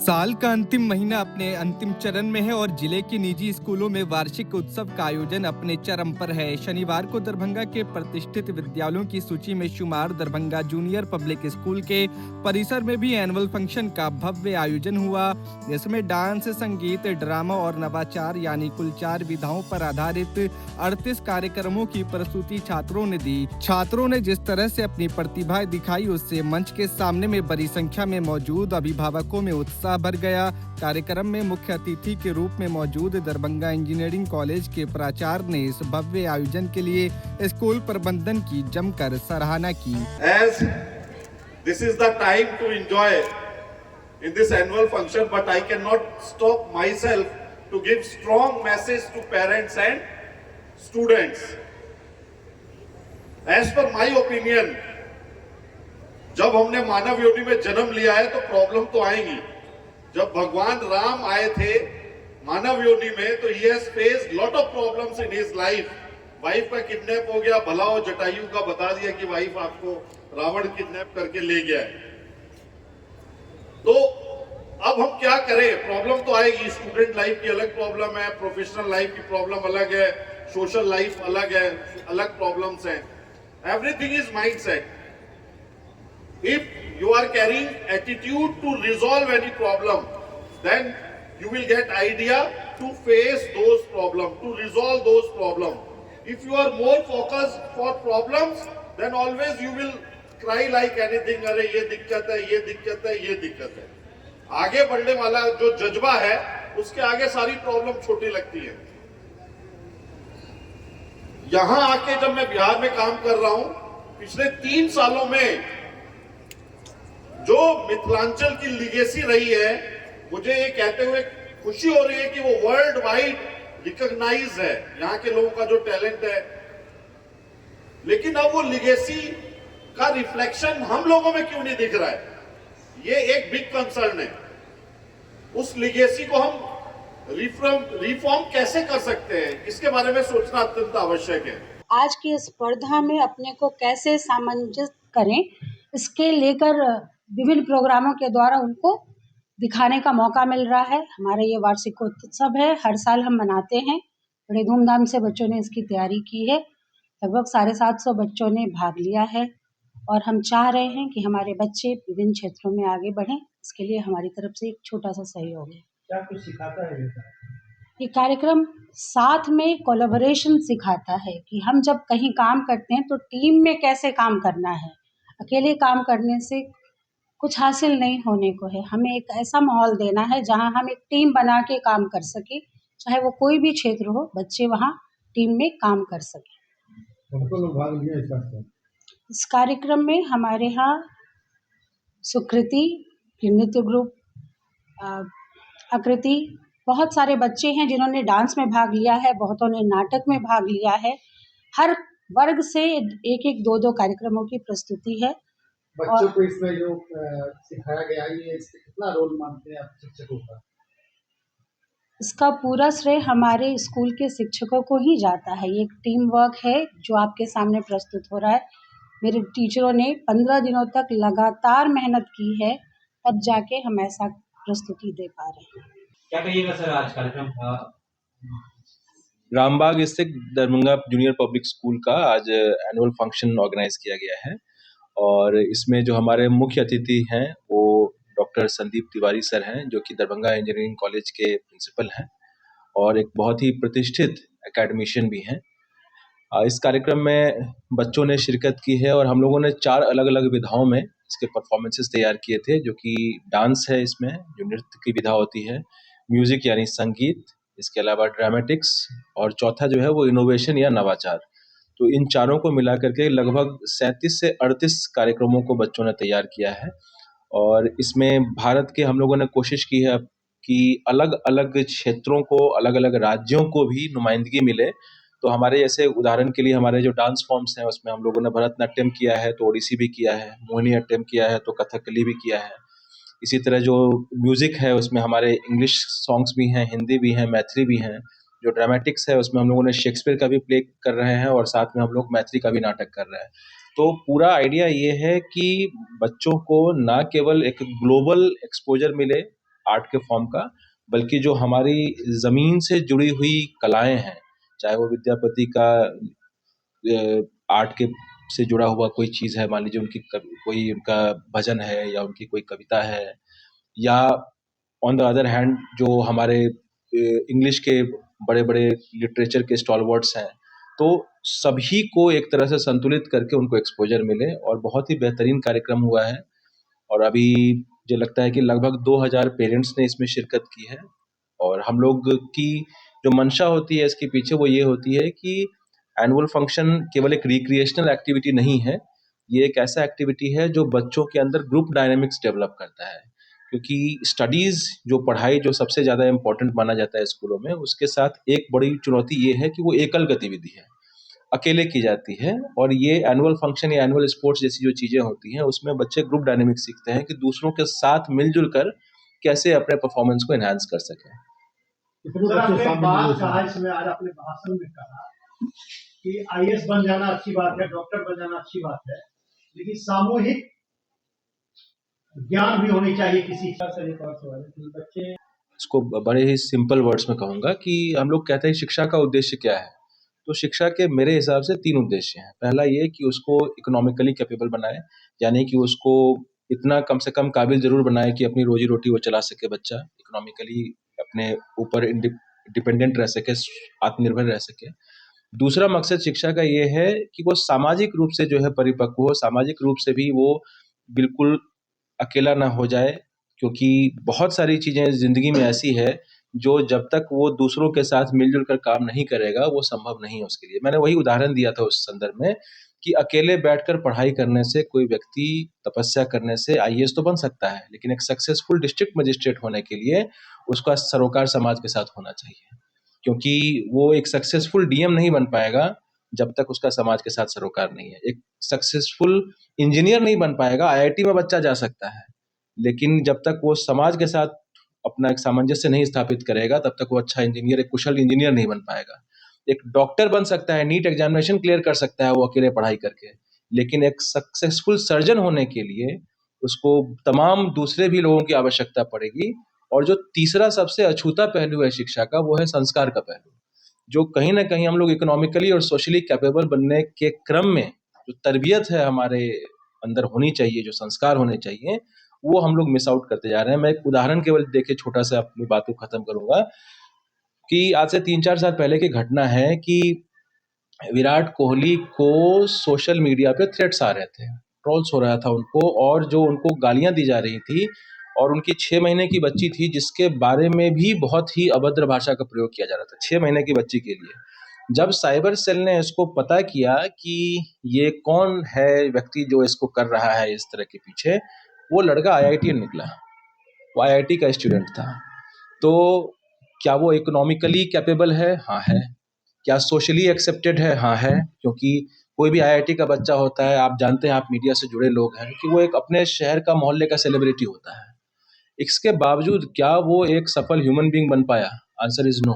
साल का अंतिम महीना अपने अंतिम चरण में है और जिले के निजी स्कूलों में वार्षिक उत्सव का आयोजन अपने चरम पर है। शनिवार को दरभंगा के प्रतिष्ठित विद्यालयों की सूची में शुमार दरभंगा जूनियर पब्लिक स्कूल के परिसर में भी एनुअल फंक्शन का भव्य आयोजन हुआ। इसमें डांस, संगीत, ड्रामा और नवाचार यानी कुल 4 विधाओं पर आधारित 38 कार्यक्रमों की प्रस्तुति छात्रों ने दी। छात्रों ने जिस तरह से अपनी प्रतिभा दिखाई उससे मंच के सामने में बड़ी संख्या में मौजूद अभिभावकों में उत्साह भर गया। कार्यक्रम में मुख्य अतिथि के रूप में मौजूद दरभंगा इंजीनियरिंग कॉलेज के प्राचार्य ने इस भव्य आयोजन के लिए स्कूल प्रबंधन की जमकर सराहना की। As this is the time to enjoy in this annual function, but I cannot stop myself to give strong message to parents and students. As per my opinion, जब हमने मानव योनि में जन्म लिया है तो प्रॉब्लम तो आएंगी। जब भगवान राम आए थे मानव योनि में तो he has faced lot of problems in his life. Wife का किडनैप हो गया, भला हो जटायु का बता दिया कि वाइफ आपको रावण किडनैप करके ले गया है। तो अब हम क्या करें? प्रॉब्लम तो आएगी। स्टूडेंट लाइफ की अलग प्रॉब्लम है, प्रोफेशनल लाइफ की प्रॉब्लम अलग है, सोशल लाइफ अलग है, अलग प्रॉब्लम्स हैं। Everything is mindset. If you are carrying attitude to resolve any problem, then you will get idea to face those problems, to resolve those problems. If you are more focused for problems, then always you will cry like anything. अरे ये दिक्कत है, ये दिक्कत है, ये दिक्कत है। आगे बढ़ने वाला जो जज्बा है, उसके आगे सारी प्रॉब्लम छोटी लगती है। यहां आके जब मैं बिहार में काम कर रहा हूं, पिछले 3 सालों में जो मिथिलांचल की लीगेसी रही है, मुझे ये कहते हुए खुशी हो रही है कि वो वर्ल्ड वाइड रिकॉग्नाइज है, यहाँ के लोगों का जो टैलेंट है। लेकिन अब वो लीगेसी का रिफ्लेक्शन हम लोगों में क्यों नहीं दिख रहा है? ये एक बिग कंसर्न है। उस लीगेसी को हम रिफॉर्म कैसे कर सकते हैं, इसके बारे में सोचना अत्यंत आवश्यक है। आज की स्पर्धा में अपने को कैसे सामंजस्य करें, इसके लेकर विभिन्न प्रोग्रामों के द्वारा उनको दिखाने का मौका मिल रहा है। हमारा ये वार्षिक उत्सव है, हर साल हम मनाते हैं। बड़े धूमधाम से बच्चों ने इसकी तैयारी की है। लगभग 750 बच्चों ने भाग लिया है और हम चाह रहे हैं कि हमारे बच्चे विभिन्न क्षेत्रों में आगे बढ़ें। इसके लिए हमारी तरफ से एक छोटा सा सहयोग है। क्या कुछ सिखाता है ये कार्यक्रम साथ में कोलैबोरेशन सिखाता है कि हम जब कहीं काम करते हैं तो टीम में कैसे काम करना है। अकेले काम करने से कुछ हासिल नहीं होने को है। हमें एक ऐसा माहौल देना है जहां हम एक टीम बना के काम कर सके, चाहे वो कोई भी क्षेत्र हो, बच्चे वहां टीम में काम कर सके। उनको लोग भाग लिया इस कार्यक्रम में हमारे यहाँ सुकृति, नृत्य ग्रुप, आकृति, बहुत सारे बच्चे हैं जिन्होंने डांस में भाग लिया है, बहुतों ने नाटक में भाग लिया है। हर वर्ग से एक एक 2-2 कार्यक्रमों की प्रस्तुति है। बच्चों को इसमें जो सिखाया गया है, ये इसमें कितना रोल मानते हैं आप शिक्षकों का? इसका पूरा श्रेय हमारे स्कूल के शिक्षकों को ही जाता है। ये एक टीम वर्क है जो आपके सामने प्रस्तुत हो रहा है। मेरे टीचरों ने 15 दिनों तक लगातार मेहनत की है, तब जाके हम ऐसा प्रस्तुति दे पा रहे हैं। क्या कहिएगा सर, आज कार्यक्रम था? रामबाग स्थित दरभंगा जूनियर पब्लिक स्कूल का आज एनुअल फंक्शन ऑर्गेनाइज किया गया है और इसमें जो हमारे मुख्य अतिथि हैं वो डॉक्टर संदीप तिवारी सर हैं, जो कि दरभंगा इंजीनियरिंग कॉलेज के प्रिंसिपल हैं और एक बहुत ही प्रतिष्ठित एकेडमिशियन भी हैं। इस कार्यक्रम में बच्चों ने शिरकत की है और हम लोगों ने 4 अलग अलग विधाओं में इसके परफॉर्मेंसेस तैयार किए थे, जो कि डांस है, इसमें जो नृत्य की विधा होती है, म्यूजिक यानी संगीत, इसके अलावा ड्रामेटिक्स और चौथा जो है वो इनोवेशन या नवाचार। तो इन चारों को मिला करके लगभग 37 से 38 कार्यक्रमों को बच्चों ने तैयार किया है और इसमें भारत के हम लोगों ने कोशिश की है कि अलग अलग क्षेत्रों को, अलग अलग राज्यों को भी नुमाइंदगी मिले। तो हमारे जैसे उदाहरण के लिए हमारे जो डांस फॉर्म्स हैं उसमें हम लोगों ने भरतनाट्यम किया है, तो ओडिसी भी किया है, मोहिनीअट्टम किया है, तो कथकली भी किया है। इसी तरह जो म्यूजिक है उसमें हमारे इंग्लिश सॉन्ग्स भी हैं, हिंदी भी हैं, मैथिली भी हैं। जो ड्रामेटिक्स है उसमें हम लोगों ने शेक्सपियर का भी प्ले कर रहे हैं और साथ में हम लोग मैथिली का भी नाटक कर रहे हैं। तो पूरा आइडिया ये है कि बच्चों को ना केवल एक ग्लोबल एक्सपोजर मिले, आर्ट के फॉर्म का, बल्कि जो हमारी ज़मीन से जुड़ी हुई कलाएँ हैं, चाहे वो विद्यापति का आर्ट के से जुड़ा हुआ कोई चीज़ है, मान लीजिए उनकी कोई उनका भजन है या उनकी कोई कविता है, या ऑन द अदर हैंड जो हमारे इंग्लिश के बड़े-बड़े लिटरेचर के स्टॉलवर्ड्स हैं, तो सभी को एक तरह से संतुलित करके उनको एक्सपोज़र मिले और बहुत ही बेहतरीन कार्यक्रम हुआ है। और अभी मुझे लगता है कि लगभग 2000 पेरेंट्स ने इसमें शिरकत की है। और हम लोग की जो मंशा होती है इसके पीछे वो ये होती है कि एनुअल फंक्शन केवल एक रिक्रिएशनल एक्टिविटी नहीं है, ये एक ऐसा एक्टिविटी है जो बच्चों के अंदर ग्रुप डायनामिक्स डेवलप करता है। क्योंकि स्टडीज़ जो पढ़ाई जो सबसे ज़्यादा इम्पोर्टेंट माना जाता है स्कूलों में, उसके साथ एक बड़ी चुनौती ये है कि वो एकल गतिविधि है, अकेले की जाती है। और ये एनुअल फंक्शन या एनुअल स्पोर्ट्स जैसी जो चीज़ें होती हैं उसमें बच्चे ग्रुप डायनामिक्स सीखते हैं कि दूसरों के साथ मिलजुल कर कैसे अपने परफॉर्मेंस को एनहांस कर सकें। कितने सर, बच्चे आपने शामिल बात हुए कहा इसमें? इसमें आज आपने भाषण में कहा कि आईएएस बन जाना अच्छी बात है, डॉक्टर बन जाना अच्छी बात है, लेकिन सामूहिक ज्ञान भी होनी चाहिए किसी से बच्चे। इसको बड़े ही सिंपल वर्ड्स में कहूँगा कि हम लोग कहते हैं शिक्षा का उद्देश्य क्या है, तो शिक्षा के मेरे हिसाब से 3 उद्देश्य हैं। पहला ये कि उसको इकोनॉमिकली कैपेबल बनाए, यानी कि उसको इतना कम से कम काबिल ज़रूर बनाए कि अपनी रोजी-रोटी वो चला सके बच्चा, इकोनॉमिकली अपने ऊपर डिपेंडेंट रह सके, आत्मनिर्भर रह सके। दूसरा मकसद शिक्षा का ये है कि वो सामाजिक रूप से जो है परिपक्व हो, सामाजिक रूप से भी वो बिल्कुल अकेला ना हो जाए, क्योंकि बहुत सारी चीज़ें ज़िंदगी में ऐसी है जो जब तक वो दूसरों के साथ मिलजुल कर काम नहीं करेगा वो संभव नहीं है उसके लिए। मैंने वही उदाहरण दिया था उस संदर्भ में कि अकेले बैठकर पढ़ाई करने से कोई व्यक्ति तपस्या करने से आईएएस तो बन सकता है, लेकिन एक सक्सेसफुल डिस्ट्रिक्ट मजिस्ट्रेट होने के लिए उसका सरोकार समाज के साथ होना चाहिए, क्योंकि वो एक सक्सेसफुल डीएम नहीं बन पाएगा जब तक उसका समाज के साथ सरोकार नहीं है। एक सक्सेसफुल इंजीनियर नहीं बन पाएगा, आईआईटी में बच्चा जा सकता है, लेकिन जब तक वो समाज के साथ अपना एक सामंजस्य नहीं स्थापित करेगा तब तक वो अच्छा इंजीनियर, एक कुशल इंजीनियर नहीं बन पाएगा। एक डॉक्टर बन सकता है, नीट एग्जामिनेशन क्लियर कर सकता है वो अकेले पढ़ाई करके, लेकिन एक सक्सेसफुल सर्जन होने के लिए उसको तमाम दूसरे भी लोगों की आवश्यकता पड़ेगी। और जो तीसरा सबसे अछूता पहलू है शिक्षा का, वो है संस्कार का पहलू, जो कहीं ना कहीं हम लोग इकोनॉमिकली और सोशली कैपेबल बनने के क्रम में जो तरबियत है हमारे अंदर होनी चाहिए, जो संस्कार होने चाहिए, वो हम लोग मिस आउट करते जा रहे हैं। मैं एक उदाहरण केवल देके छोटा सा अपनी बात को खत्म करूंगा कि आज से 3-4 साल पहले की घटना है कि विराट कोहली को सोशल मीडिया पे थ्रेट्स आ रहे थे, ट्रोल्स हो रहा था उनको, और जो उनको गालियां दी जा रही थी, और उनकी 6 महीने की बच्ची थी जिसके बारे में भी बहुत ही अभद्र भाषा का प्रयोग किया जा रहा था 6 महीने की बच्ची के लिए। जब साइबर सेल ने इसको पता किया कि ये कौन है व्यक्ति जो इसको कर रहा है इस तरह के पीछे, वो लड़का आईआईटीएन निकला, वो आईआईटी का स्टूडेंट था। तो क्या वो इकोनॉमिकली कैपेबल है? हाँ है। क्या सोशली एक्सेप्टेड है? हाँ है, क्योंकि कोई भी आईआईटी का बच्चा होता है, आप जानते हैं, आप मीडिया से जुड़े लोग हैं, कि वो एक अपने शहर का मोहल्ले का सेलिब्रिटी होता है। इसके बावजूद क्या वो एक सफल ह्यूमन बीइंग बन पाया? Answer is no.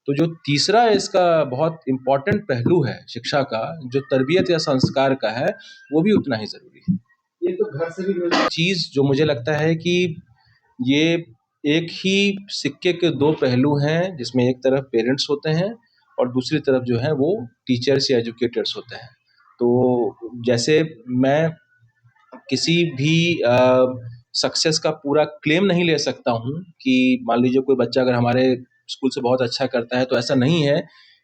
तो जो तीसरा इसका बहुत इंपॉर्टेंट पहलू है शिक्षा का, जो तरबियत या संस्कार का है, वो भी उतना ही जरूरी है। ये तो घर से भी मिलता चीज़ जो मुझे लगता है कि ये एक ही सिक्के के 2 पहलू हैं, जिसमें एक तरफ पेरेंट्स होते हैं और दूसरी तरफ जो है वो टीचर्स या एजुकेटर्स होते हैं। तो जैसे मैं किसी भी सक्सेस का पूरा क्लेम नहीं ले सकता हूँ कि मान लीजिए कोई बच्चा अगर हमारे स्कूल से बहुत अच्छा करता है, तो ऐसा नहीं है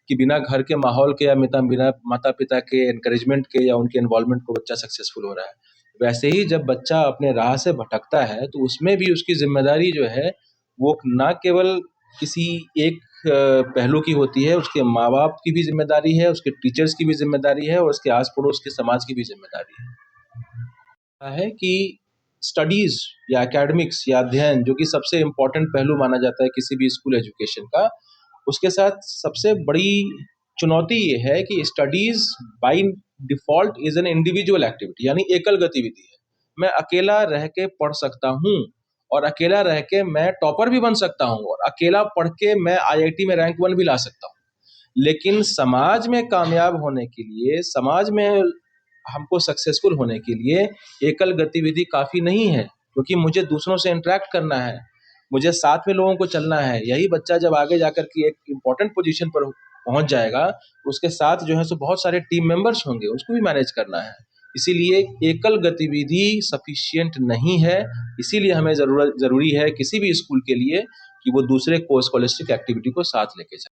कि बिना घर के माहौल के या बिना माता पिता के एनकरेजमेंट के या उनके इन्वॉल्वमेंट को बच्चा सक्सेसफुल हो रहा है। वैसे ही जब बच्चा अपने राह से भटकता है तो उसमें भी उसकी जिम्मेदारी जो है वो ना केवल किसी एक पहलू की होती है, उसके माँ बाप की भी जिम्मेदारी है, उसके टीचर्स की भी जिम्मेदारी है, और उसके आस पड़ोस के समाज की भी जिम्मेदारी है कि स्टडीज या एकेडमिक्स या अध्ययन, जो कि सबसे इम्पोर्टेंट पहलू माना जाता है किसी भी स्कूल एजुकेशन का, उसके साथ सबसे बड़ी चुनौती ये है कि studies by default is an individual activity, यानी एकल गतिविधि है। मैं अकेला रह के पढ़ सकता हूँ, और अकेला रह के मैं टॉपर भी बन सकता हूँ, और अकेला पढ़ के मैं आईआईटी में रैंक 1 भी ला सकता हूँ। लेकिन समाज में कामयाब होने के लिए, समाज में हमको सक्सेसफुल होने के लिए एकल गतिविधि काफ़ी नहीं है, क्योंकि मुझे दूसरों से इंटरेक्ट करना है, मुझे साथ में लोगों को चलना है। यही बच्चा जब आगे जाकर के एक इम्पोर्टेंट पोजीशन पर पहुंच जाएगा, उसके साथ जो है सो बहुत सारे टीम मेंबर्स होंगे, उसको भी मैनेज करना है। इसीलिए एकल गतिविधि सफिशिएंट नहीं है। इसीलिए हमें ज़रूरी है किसी भी स्कूल के लिए कि वो दूसरे को स्कॉलस्टिक एक्टिविटी को साथ लेके जाए।